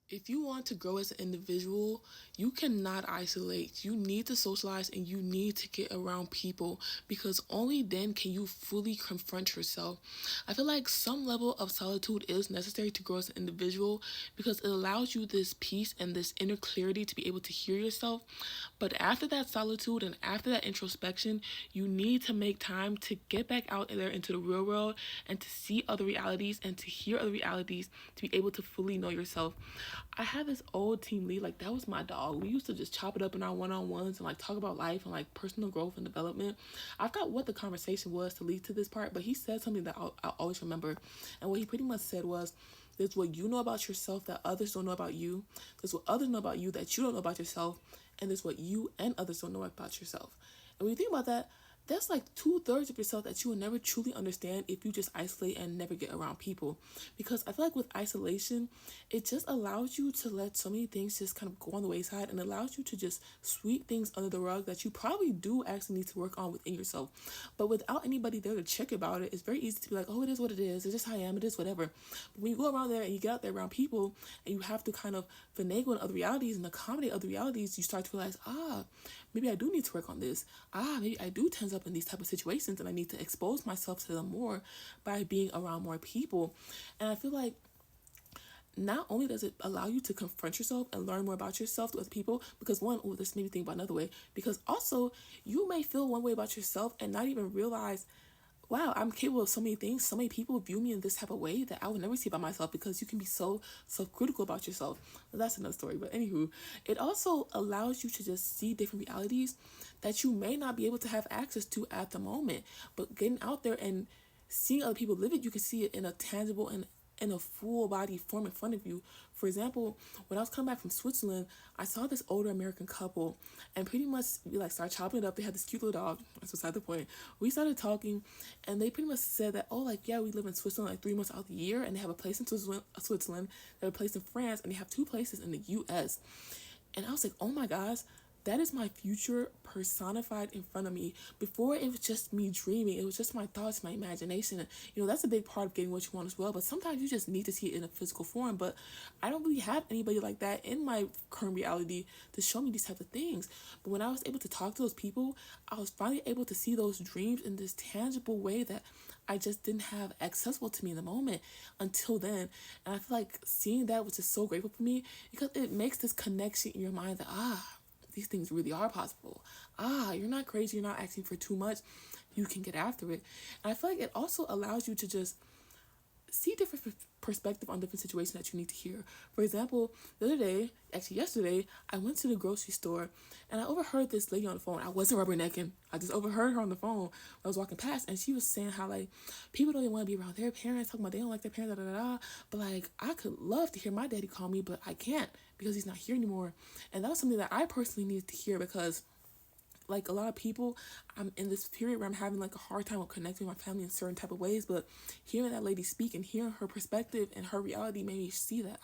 If you want to grow as an individual, you cannot isolate. You need to socialize and you need to get around people because only then can you fully confront yourself. I feel like some level of solitude is necessary to grow as an individual because it allows you this peace and this inner clarity to be able to hear yourself. But after that solitude and after that introspection, you need to make time to get back out there into the real world and to see other realities and to hear other realities to be able to fully know yourself. I had this old team lead, like that was my dog. We used to just chop it up in our one-on-ones and like talk about life and like personal growth and development. I forgot what the conversation was to lead to this part, but he said something that I'll always remember. And what he pretty much said was, there's what you know about yourself that others don't know about you. There's what others know about you that you don't know about yourself. And there's what you and others don't know about yourself. And when you think about that, that's like 2/3 of yourself that you will never truly understand if you just isolate and never get around people. Because I feel like with isolation, it just allows you to let so many things just kind of go on the wayside and allows you to just sweep things under the rug that you probably do actually need to work on within yourself. But without anybody there to check about it, it's very easy to be like, oh, it is what it is. It's just how I am. It is whatever. But when you go around there and you get out there around people and you have to kind of finagle in other realities and accommodate other realities, you start to realize, maybe I do need to work on this. Maybe I do tense up in these type of situations and I need to expose myself to them more by being around more people. And I feel like not only does it allow you to confront yourself and learn more about yourself with people, because one, this made me think about another way, because also you may feel one way about yourself and not even realize, wow, I'm capable of so many things. So many people view me in this type of way that I would never see about myself because you can be so self-critical about yourself. Well, that's another story. But anywho, it also allows you to just see different realities that you may not be able to have access to at the moment. But getting out there and seeing other people live it, you can see it in a tangible and in a full body form in front of you. For example, when I was coming back from Switzerland, I saw this older American couple and pretty much we like started chopping it up. They had this cute little dog. That's beside the point. We started talking and they pretty much said that, oh, like, yeah, we live in Switzerland like 3 months out of the year and they have a place in Switzerland, they have a place in France, and they have 2 places in the US. And I was like, oh my gosh, that is my future personified in front of me. Before, it was just me dreaming. It was just my thoughts, my imagination. That's a big part of getting what you want as well. But sometimes you just need to see it in a physical form. But I don't really have anybody like that in my current reality to show me these types of things. But when I was able to talk to those people, I was finally able to see those dreams in this tangible way that I just didn't have accessible to me in the moment until then. And I feel like seeing that was just so grateful for me because it makes this connection in your mind that, these things really are possible. You're not crazy. You're not asking for too much. You can get after it. And I feel like it also allows you to just see different perspective on different situations that you need to hear. For example, the other day, actually yesterday, I went to the grocery store and I overheard this lady on the phone. I wasn't rubbernecking. I just overheard her on the phone when I was walking past, and she was saying how like people don't even want to be around their parents, talking about they don't like their parents, da da da. But like I could love to hear my daddy call me, but I can't because he's not here anymore. And that was something that I personally needed to hear because like a lot of people, I'm in this period where I'm having like a hard time with connecting with my family in certain type of ways, but hearing that lady speak and hearing her perspective and her reality made me see that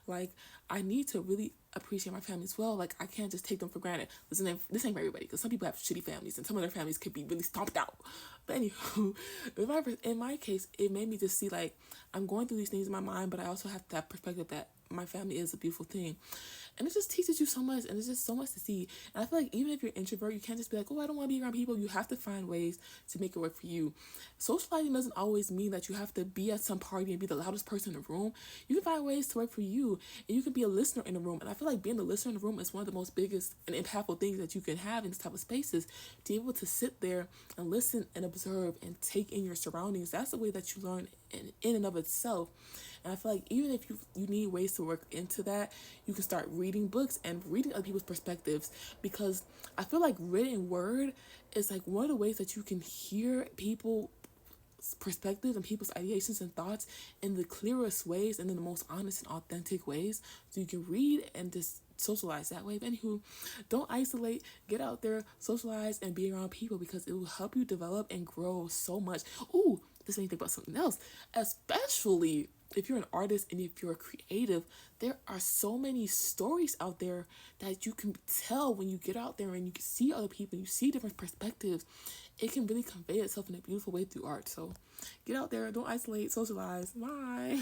like I need to really appreciate my family as well. Like I can't just take them for granted. Listen, this ain't for everybody because some people have shitty families and some of their families could be really stomped out. But anywho, in my case, it made me just see like I'm going through these things in my mind, but I also have that perspective that my family is a beautiful thing. And it just teaches you so much, and it's just so much to see. And I feel like even if you're an introvert, you can't just be like, oh, I don't want to be around people. You have to find ways to make it work for you. Socializing doesn't always mean that you have to be at some party and be the loudest person in the room. You can find ways to work for you, and you can be a listener in the room. And I feel like being a listener in the room is one of the most biggest and impactful things that you can have in this type of spaces. To be able to sit there and listen and observe and take in your surroundings, that's the way that you learn in and of itself. And I feel like even if you need ways to work into that, you can start reading books and reading other people's perspectives, because I feel like written word is like one of the ways that you can hear people's perspectives and people's ideations and thoughts in the clearest ways and in the most honest and authentic ways. So you can read and just socialize that way. But anywho, don't isolate. Get out there, socialize, and be around people because it will help you develop and grow so much. Ooh, this made me think about something else. Especially if you're an artist and if you're a creative, there are so many stories out there that you can tell when you get out there and you can see other people, you see different perspectives. It can really convey itself in a beautiful way through art. So get out there, don't isolate, socialize. Bye.